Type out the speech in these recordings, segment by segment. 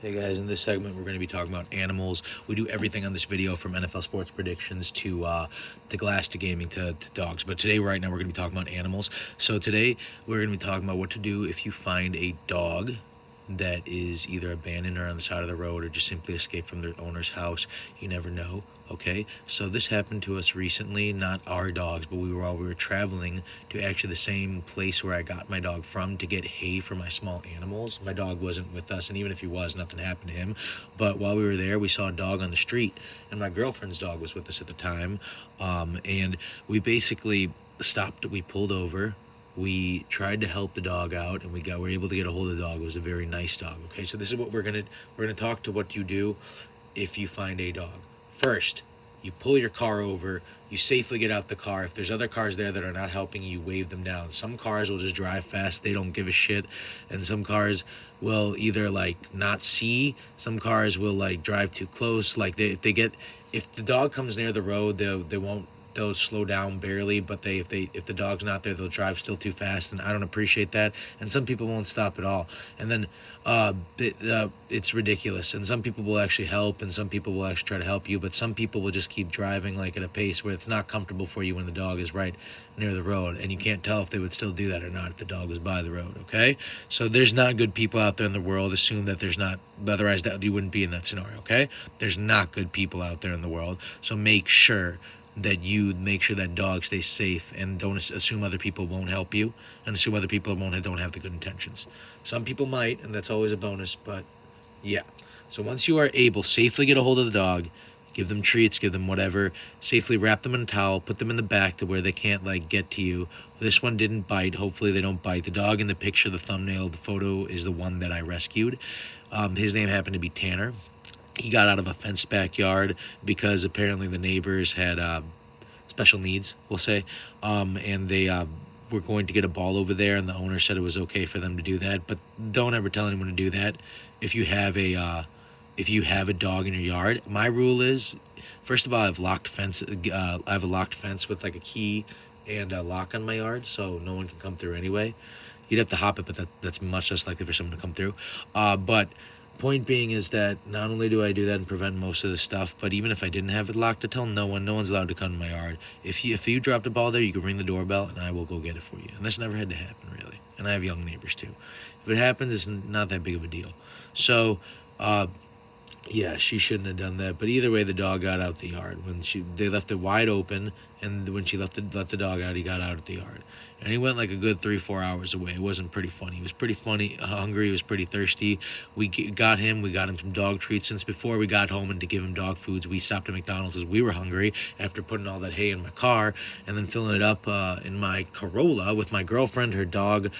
Hey guys, in this segment we're going to be talking about animals. We do everything on this video from NFL sports predictions to glass to gaming to dogs. But today, right now, we're going to be talking about animals. So today we're going to be talking about what to do if you find a dog that is either abandoned or on the side of the road or just simply escaped from their owner's house. You never know. Okay, so this happened to us recently, not our dogs, but we were traveling to actually the same place where I got my dog from to get hay for my small animals. My dog wasn't with us, and even if he was, nothing happened to him. But while we were there, we saw a dog on the street, and my girlfriend's dog was with us at the time. And we basically stopped. We pulled over. We tried to help the dog out, and were able to get a hold of the dog. It was a very nice dog. Okay, so this is what we're gonna talk to what you do if you find a dog. First, you pull your car over, you safely get out the car. If there's other cars there that are not helping you, wave them down. Some cars will just drive fast, they don't give a shit. And some cars will either like not see, some cars will like drive too close. Like if the dog comes near the road, they'll slow down barely, but if the dog's not there, they'll drive still too fast, and I don't appreciate that. And some people won't stop at all, and then it's ridiculous. And some people will actually help, and some people will actually try to help you, but some people will just keep driving like at a pace where it's not comfortable for you when the dog is right near the road, and you can't tell if they would still do that or not if the dog was by the road. Okay, so there's not good people out there in the world. Assume that there's not, otherwise that you wouldn't be in that scenario. Okay, there's not good people out there in the world, so make sure that dog stays safe, and don't assume other people won't help you, and assume other people don't have the good intentions. Some people might, and that's always a bonus, but yeah. So once you are able safely get a hold of the dog, give them treats, give them whatever, safely wrap them in a towel, put them in the back to where they can't like get to you. This one didn't bite. Hopefully they don't bite. The dog in the picture, the thumbnail, the photo is the one that I rescued. His name happened to be Tanner. He got out of a fenced backyard because apparently the neighbors had special needs, we'll say, and they were going to get a ball over there, and the owner said it was okay for them to do that. But don't ever tell anyone to do that if you have a dog in your yard. My rule is, first of all, I have a locked fence with like a key and a lock on my yard, so no one can come through anyway. You'd have to hop it, but that's much less likely for someone to come through. But point being is that not only do I do that and prevent most of the stuff, but even if I didn't have it locked, to tell no one's allowed to come to my yard. If you dropped a ball there, you can ring the doorbell and I will go get it for you. And that's never had to happen, really. And I have young neighbors too. If it happens, it's not that big of a deal. So yeah, she shouldn't have done that. But either way, the dog got out the yard. They left it wide open, and when she let the dog out, he got out of the yard. And he went like a good 3-4 hours away. It wasn't pretty funny. He was pretty hungry. He was pretty thirsty. We got him some dog treats. Since before we got home and to give him dog foods, we stopped at McDonald's as we were hungry after putting all that hay in my car and then filling it up in my Corolla with my girlfriend, her dog,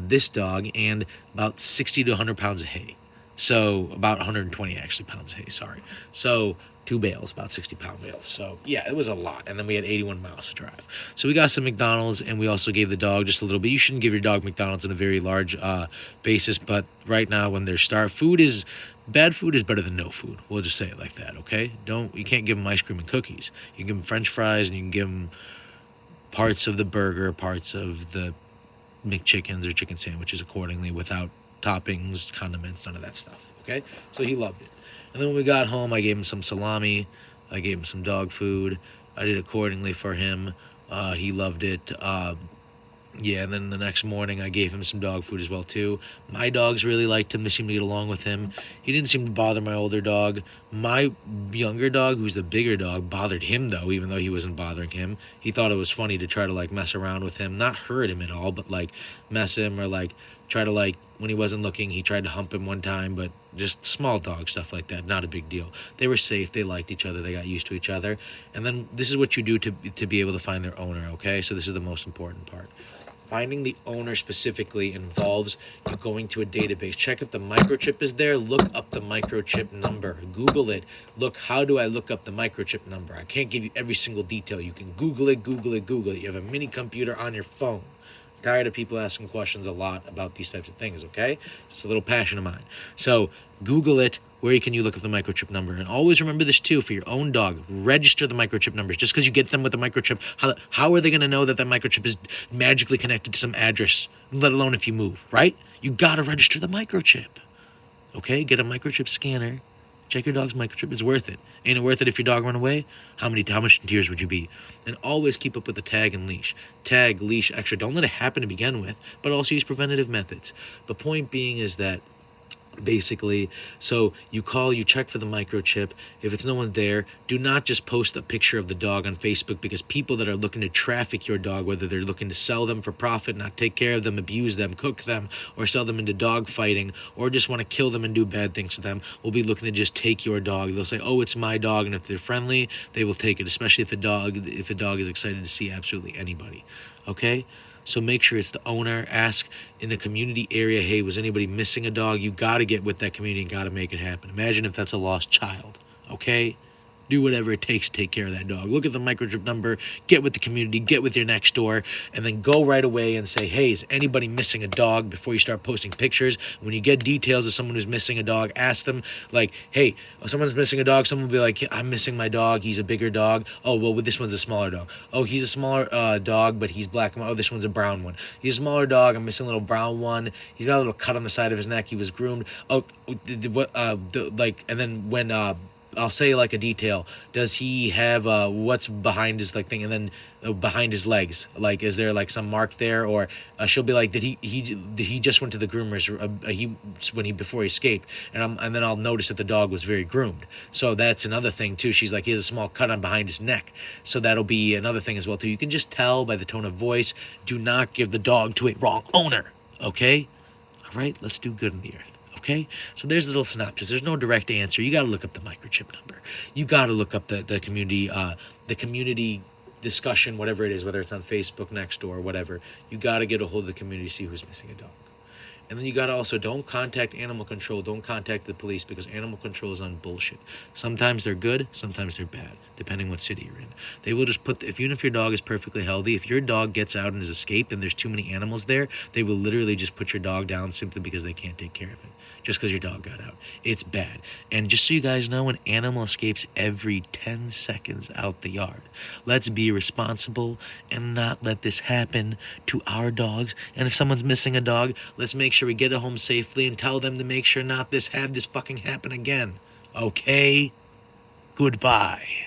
this dog, and about 60 to 100 pounds of hay. So about 120 actually pounds of hay, sorry. So 2 bales, about 60-pound bales. So yeah, it was a lot. And then we had 81 miles to drive. So we got some McDonald's, and we also gave the dog just a little bit. You shouldn't give your dog McDonald's on a very large basis, but right now when they're starved, bad food is better than no food. We'll just say it like that, okay? You can't give them ice cream and cookies. You can give them French fries, and you can give them parts of the burger, parts of the McChickens or chicken sandwiches accordingly, without toppings, condiments, none of that stuff. Okay, so he loved it. And then when we got home, I gave him some salami, I gave him some dog food. I did accordingly for him. He loved it. Yeah, and then the next morning I gave him some dog food as well too. My dogs really liked him. They seemed to get along with him. He didn't seem to bother my older dog. My younger dog, who's the bigger dog, bothered him though, even though he wasn't bothering him. He thought it was funny to try to like mess around with him, not hurt him at all, but like mess him, or like try to like, when he wasn't looking, he tried to hump him one time, but just small dog stuff like that, not a big deal. They were safe, they liked each other, they got used to each other. And then this is what you do to be able to find their owner, okay? So this is the most important part. Finding the owner specifically involves you going to a database. Check if the microchip is there. Look up the microchip number. Google it. Look, how do I look up the microchip number? I can't give you every single detail. You can Google it. You have a mini computer on your phone. I'm tired of people asking questions a lot about these types of things, okay? It's a little passion of mine. So Google it. Where can you look up the microchip number? And always remember this too, for your own dog, register the microchip numbers. Just because you get them with the microchip, how are they going to know that microchip is magically connected to some address, let alone if you move, right? You got to register the microchip. Okay, get a microchip scanner. Check your dog's microchip. It's worth it. Ain't it worth it if your dog run away? How much in tears would you be? And always keep up with the tag and leash. Tag, leash, extra. Don't let it happen to begin with, but also use preventative methods. The point being is that basically, so you call, you check for the microchip. If it's no one there, do not just post a picture of the dog on Facebook, because people that are looking to traffic your dog, whether they're looking to sell them for profit, not take care of them, abuse them, cook them, or sell them into dog fighting, or just want to kill them and do bad things to them, will be looking to just take your dog. They'll say, oh, it's my dog, and if they're friendly, they will take it, especially if a dog is excited to see absolutely anybody. Okay, so make sure it's the owner. Ask in the community area, hey, was anybody missing a dog? You got to get with that community and got to make it happen. Imagine if that's a lost child, okay? Do whatever it takes to take care of that dog. Look at the microchip number, get with the community, get with your next door, and then go right away and say, hey, is anybody missing a dog, before you start posting pictures. When you get details of someone who's missing a dog, ask them, like, hey, someone's missing a dog. Someone will be like, I'm missing my dog. He's a bigger dog. Oh, well, this one's a smaller dog. Oh, he's a smaller dog, but he's black. Oh, this one's a brown one. He's a smaller dog. I'm missing a little brown one. He's got a little cut on the side of his neck. He was groomed. Oh, and then when I'll say like a detail. Does he have what's behind his like thing, and then behind his legs? Like, is there like some mark there? Or she'll be like, did he just went to the groomers? Before he escaped, and then I'll notice that the dog was very groomed. So that's another thing too. She's like, he has a small cut on behind his neck. So that'll be another thing as well too. You can just tell by the tone of voice. Do not give the dog to a wrong owner. Okay, all right. Let's do good in the earth. Okay, so there's a little synopsis. There's no direct answer. You got to look up the microchip number. You got to look up the community discussion, whatever it is, whether it's on Facebook, Nextdoor, or whatever. You got to get a hold of the community, see who's missing a dog. And then you got to also, don't contact animal control. Don't contact the police, because animal control is on bullshit. Sometimes they're good, sometimes they're bad, depending what city you're in. They will just even if your dog is perfectly healthy, if your dog gets out and is escaped and there's too many animals there, they will literally just put your dog down simply because they can't take care of it. Just because your dog got out. It's bad. And just so you guys know, an animal escapes every 10 seconds out the yard. Let's be responsible and not let this happen to our dogs. And if someone's missing a dog, let's make sure we get it home safely and tell them to make sure not have this fucking happen again. Okay? Goodbye.